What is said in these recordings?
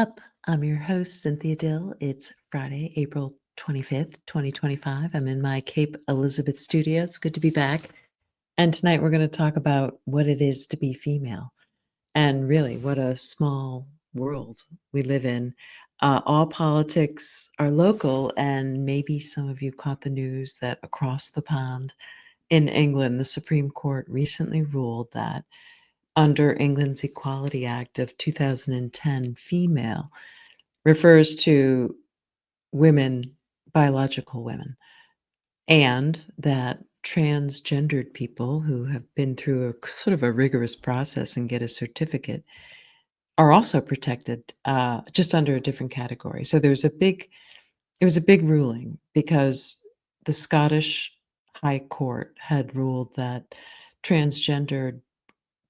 up? I'm your host, Cynthia Dill. It's Friday, April 25th, 2025. I'm in my Cape Elizabeth studio. It's good to be back. And tonight we're going to talk about what it is to be female and really what a small world we live in. All politics are local, and maybe some of you caught the news that across the pond in England, the Supreme Court recently ruled that under England's Equality Act of 2010, female refers to women, biological women, and that transgendered people who have been through a sort of a rigorous process and get a certificate are also protected, just under a different category. So it was a big ruling because the Scottish High Court had ruled that transgendered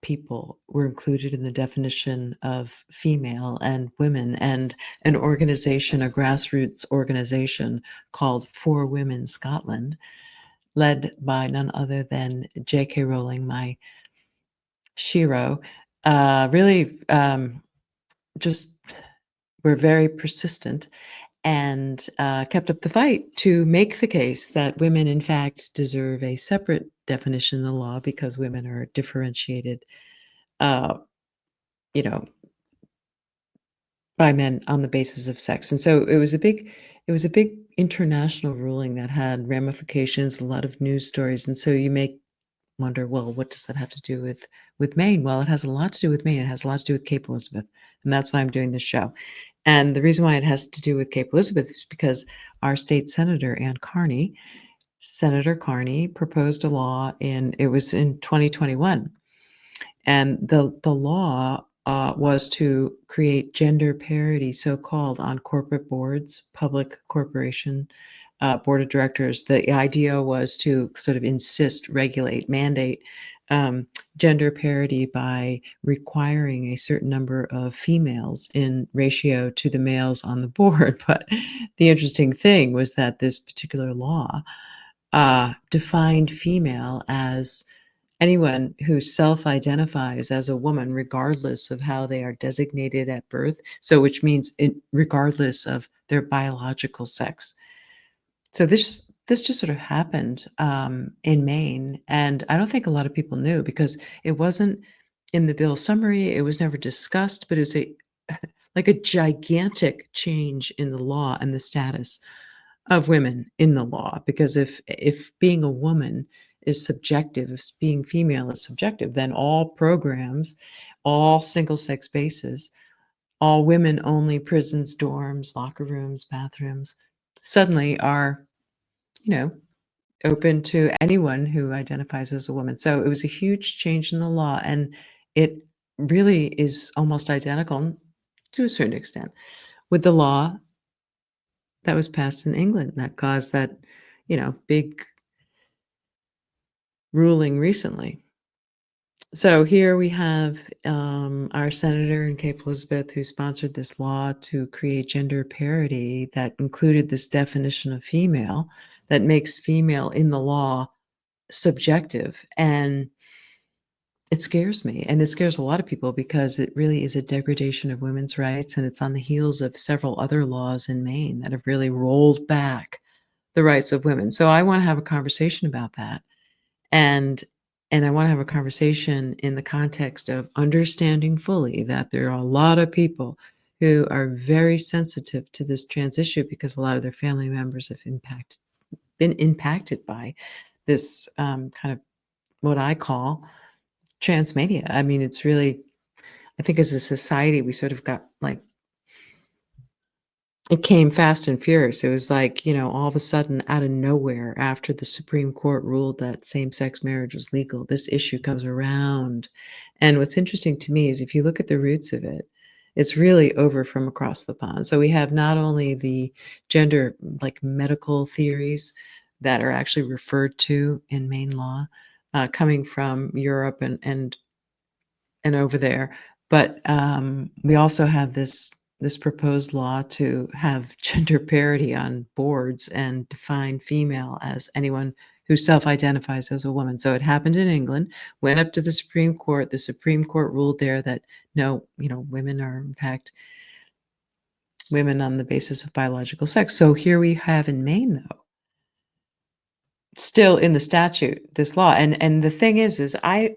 people were included in the definition of female and women, and an organization, a grassroots organization called For Women Scotland, led by none other than J.K. Rowling, my shiro, really just were very persistent and kept up the fight to make the case that women, in fact, deserve a separate definition in the law because women are differentiated, uh, you know, by men on the basis of sex. And so it was a big international ruling that had ramifications, a lot of news stories. And so you may wonder, well, what does that have to do with Maine? Well, it has a lot to do with Maine. It has a lot to do with Cape Elizabeth. And that's why I'm doing this show. And the reason why it has to do with Cape Elizabeth is because our state senator, Senator Carney, proposed a law it was in 2021. And the law was to create gender parity, so-called, on corporate boards, public corporation board of directors. The idea was to sort of insist, regulate, mandate gender parity by requiring a certain number of females in ratio to the males on the board. But the interesting thing was that this particular law defined female as anyone who self-identifies as a woman, regardless of how they are designated at birth, so which means regardless of their biological sex. So this just sort of happened in Maine, and I don't think a lot of people knew because it wasn't in the bill summary. It was never discussed, but it was like a gigantic change in the law and the status of women in the law. Because if being a woman is subjective, if being female is subjective, then all programs, all single-sex bases, all women-only prisons, dorms, locker rooms, bathrooms, suddenly are, open to anyone who identifies as a woman. So it was a huge change in the law, and it really is almost identical to a certain extent with the law that was passed in England that caused that, big ruling recently. So here we have our senator in Cape Elizabeth who sponsored this law to create gender parity that included this definition of female that makes female in the law subjective. And it scares me, and it scares a lot of people because it really is a degradation of women's rights, and it's on the heels of several other laws in Maine that have really rolled back the rights of women. So I want to have a conversation about that. And I want to have a conversation in the context of understanding fully that there are a lot of people who are very sensitive to this trans issue because a lot of their family members have been impacted by this kind of what I call transmania. I mean, it's really, I think as a society, we sort of got like, it came fast and furious. It was like, all of a sudden, out of nowhere, after the Supreme Court ruled that same-sex marriage was legal, this issue comes around. And what's interesting to me is if you look at the roots of it, it's really over from across the pond. So we have not only the gender, like medical theories that are actually referred to in Maine law, coming from Europe and over there, but we also have this proposed law to have gender parity on boards and define female as anyone who self-identifies as a woman. So it happened in England, went up to the Supreme Court. The Supreme Court ruled there that no, women are in fact women on the basis of biological sex. So here we have in Maine, though, still in the statute, this law, and the thing is I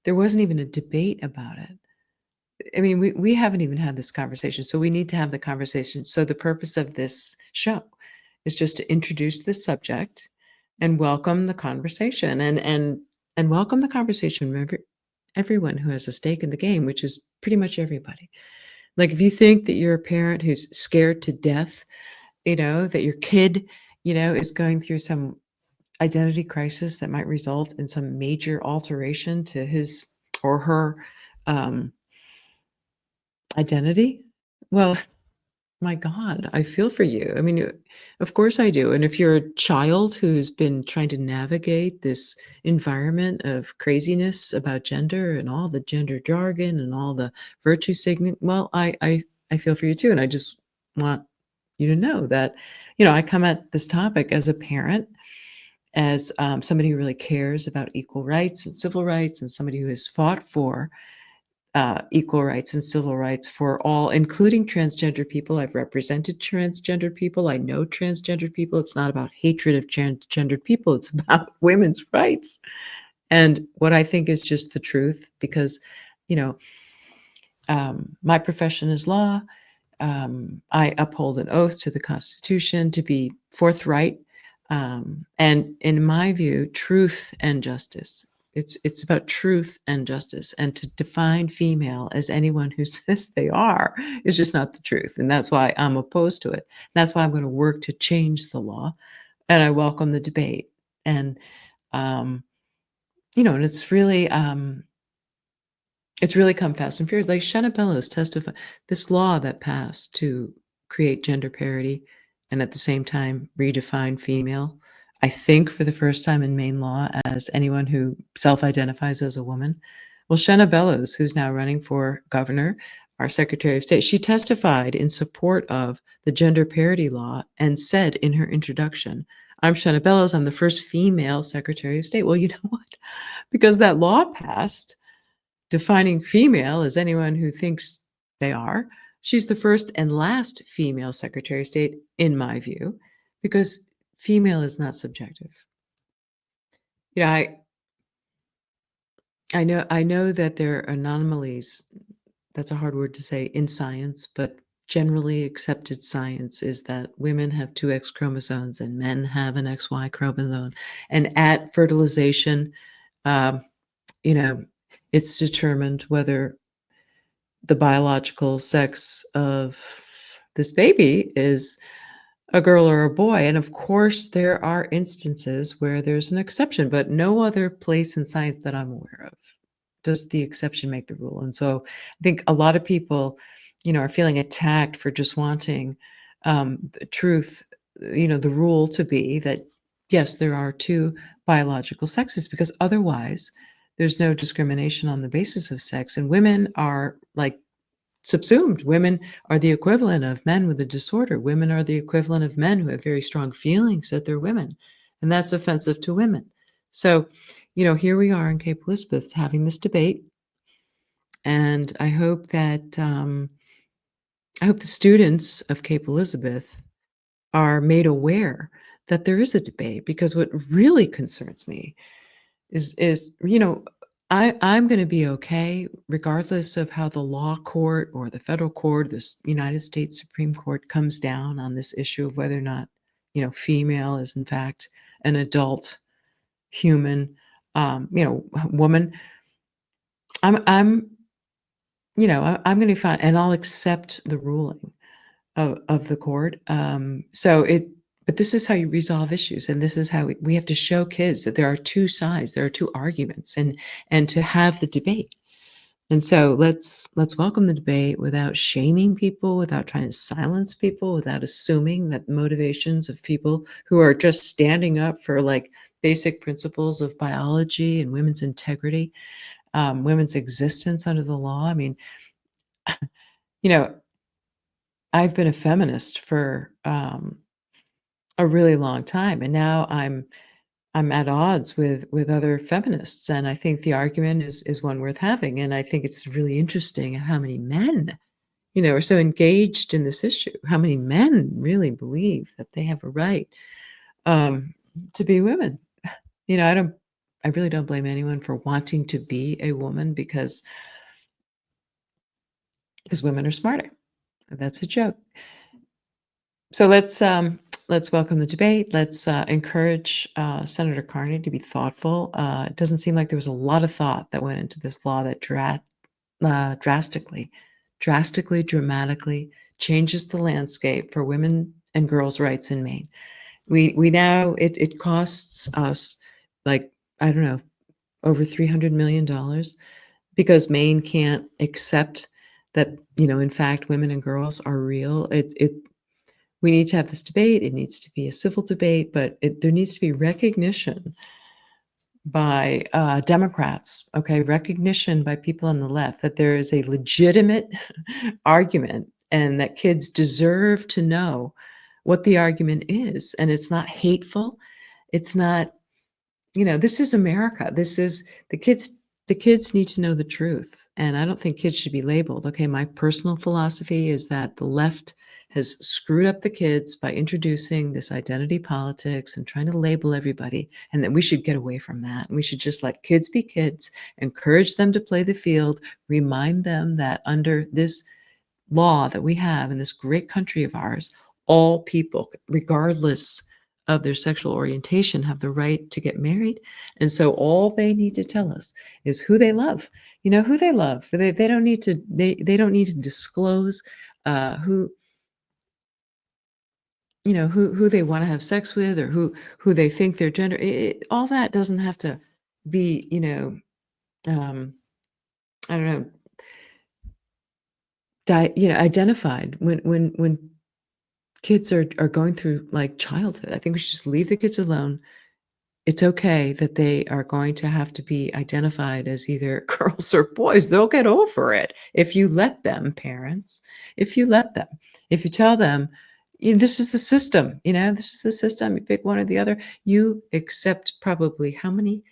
there wasn't even a debate about it. I mean, we haven't even had this conversation, so we need to have the conversation. So the purpose of this show is just to introduce this subject and welcome the conversation and welcome the conversation from everyone who has a stake in the game, which is pretty much everybody. Like if you think that you're a parent who's scared to death, that your kid, is going through some identity crisis that might result in some major alteration to his or her um, identity, well, my God, I feel for you. I mean, of course I do. And if you're a child who's been trying to navigate this environment of craziness about gender and all the gender jargon and all the virtue signaling, well, I feel for you too. And I just want you to know that, I come at this topic as a parent, as somebody who really cares about equal rights and civil rights, and somebody who has fought for equal rights and civil rights for all, including transgender people. I've represented transgender people. I know transgender people. It's not about hatred of transgendered people. It's about women's rights. And what I think is just the truth, because, you know, my profession is law. I uphold an oath to the Constitution to be forthright. And in my view, truth and justice. It's about truth and justice. And to define female as anyone who says they are is just not the truth. And that's why I'm opposed to it. That's why I'm going to work to change the law. And I welcome the debate. And um, and it's really come fast and furious. Like Shanna Bellows testified, this law that passed to create gender parity and at the same time redefine female, I think for the first time in Maine law, as anyone who self-identifies as a woman. Well, Shanna Bellows, who's now running for governor, our Secretary of State, she testified in support of the gender parity law and said in her introduction, "I'm Shanna Bellows, I'm the first female Secretary of State." Well, you know what? Because that law passed, defining female as anyone who thinks they are. She's the first and last female Secretary of State, in my view, because female is not subjective. You know, I know that there are anomalies. That's a hard word to say in science, but generally accepted science is that women have two X chromosomes and men have an XY chromosome. And at fertilization, um, you know, it's determined whether the biological sex of this baby is a girl or a boy. And of course, there are instances where there's an exception, but no other place in science that I'm aware of does the exception make the rule. And so I think a lot of people, are feeling attacked for just wanting the truth, the rule to be that, yes, there are two biological sexes, because otherwise there's no discrimination on the basis of sex. And women are like subsumed. Women are the equivalent of men with a disorder. Women are the equivalent of men who have very strong feelings that they're women. And that's offensive to women. So, here we are in Cape Elizabeth having this debate. And I hope the students of Cape Elizabeth are made aware that there is a debate, because what really concerns me is I'm going to be okay regardless of how the law court or the federal court, this United States Supreme Court, comes down on this issue of whether or not female is in fact an adult human woman. I'm I'm going to be fine, and I'll accept the ruling of the court. But this is how you resolve issues, and this is how we have to show kids that there are two sides, there are two arguments, and to have the debate. And so let's welcome the debate without shaming people, without trying to silence people, without assuming that the motivations of people who are just standing up for like basic principles of biology and women's integrity, women's existence under the law. I mean, you know, I've been a feminist for a really long time, and now I'm at odds with other feminists, and I think the argument is one worth having. And I think it's really interesting how many men are so engaged in this issue. How many men really believe that they have a right um, to be women? I really don't blame anyone for wanting to be a woman because women are smarter. That's a joke. So let's welcome the debate. Let's encourage Senator Carney to be thoughtful. It doesn't seem like there was a lot of thought that went into this law that drastically, dramatically changes the landscape for women and girls' rights in Maine. We now it costs us like I don't know over $300 million because Maine can't accept that in fact women and girls are real. It We need to have this debate. It needs to be a civil debate, but there needs to be recognition by Democrats, okay, recognition by people on the left that there is a legitimate argument and that kids deserve to know what the argument is. And it's not hateful. It's not this is America. This is the kids need to know the truth. And I don't think kids should be labeled. Okay, my personal philosophy is that the left has screwed up the kids by introducing this identity politics and trying to label everybody, and that we should get away from that. We should just let kids be kids, encourage them to play the field, remind them that under this law that we have in this great country of ours, all people, regardless of their sexual orientation, have the right to get married. And so all they need to tell us is who they love. Who they love. They don't need to they don't need to disclose who who they want to have sex with or who they think their gender. All that doesn't have to be um, I don't know identified when kids are going through, like, childhood. I think we should just leave the kids alone. It's okay that they are going to have to be identified as either girls or boys. They'll get over it if you let them, parents. If you let them. If you tell them, "This is the system, this is the system. You pick one or the other." You accept probably how many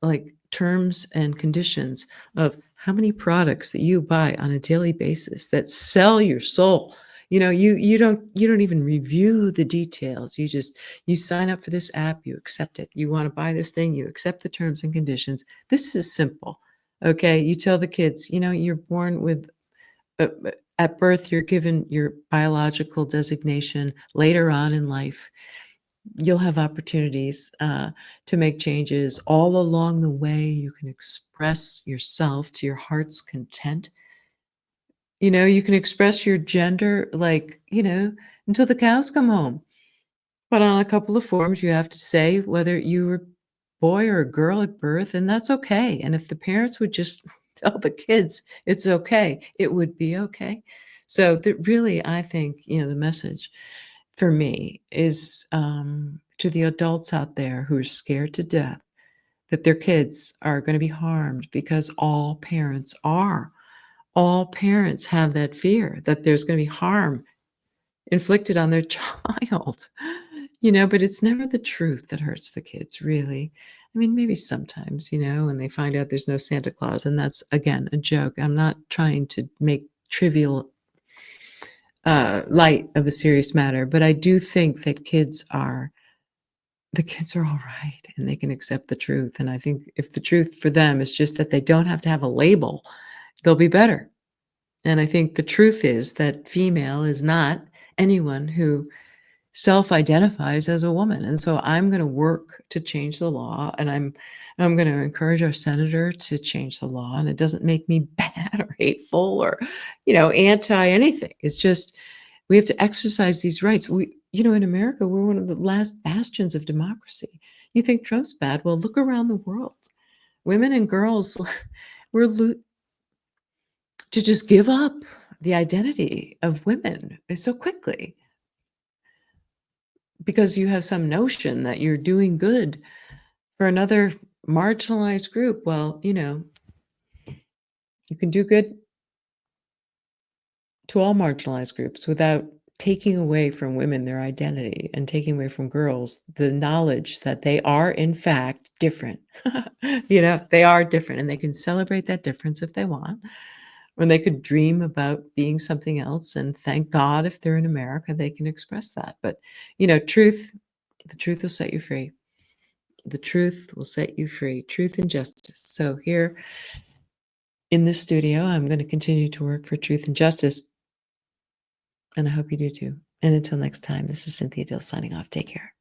like terms and conditions of how many products that you buy on a daily basis that sell your soul. You don't even review the details. You sign up for this app, you accept it. You want to buy this thing, you accept the terms and conditions. This is simple. Okay, you tell the kids, you're born with at birth you're given your biological designation. Later on in life you'll have opportunities to make changes. All along the way, you can express yourself to your heart's content. You can express your gender, like, until the cows come home. But on a couple of forms, you have to say whether you were boy or a girl at birth, and that's okay. And if the parents would just tell the kids it's okay, it would be okay. So that really, I think, the message for me is to the adults out there who are scared to death that their kids are going to be harmed because all parents are. All parents have that fear that there's going to be harm inflicted on their child. But it's never the truth that hurts the kids, really. I mean, maybe sometimes, when they find out there's no Santa Claus, and that's, again, a joke. I'm not trying to make trivial light of a serious matter, but I do think that the kids are all right and they can accept the truth. And I think if the truth for them is just that they don't have to have a label, they'll be better. And I think the truth is that female is not anyone who self-identifies as a woman. And so I'm going to work to change the law, and I'm going to encourage our senator to change the law. And it doesn't make me bad or hateful or anti anything. It's just we have to exercise these rights. In America, we're one of the last bastions of democracy. You think Trump's bad? Well, look around the world. Women and girls were to just give up the identity of women so quickly because you have some notion that you're doing good for another marginalized group. Well, you can do good to all marginalized groups without taking away from women their identity and taking away from girls the knowledge that they are in fact different. They are different and they can celebrate that difference if they want, when they could dream about being something else, and thank God if they're in America, they can express that. But, truth the truth will set you free. The truth will set you free. Truth and justice. So here in this studio, I'm gonna continue to work for truth and justice, and I hope you do too. And until next time, this is Cynthia Dill signing off. Take care.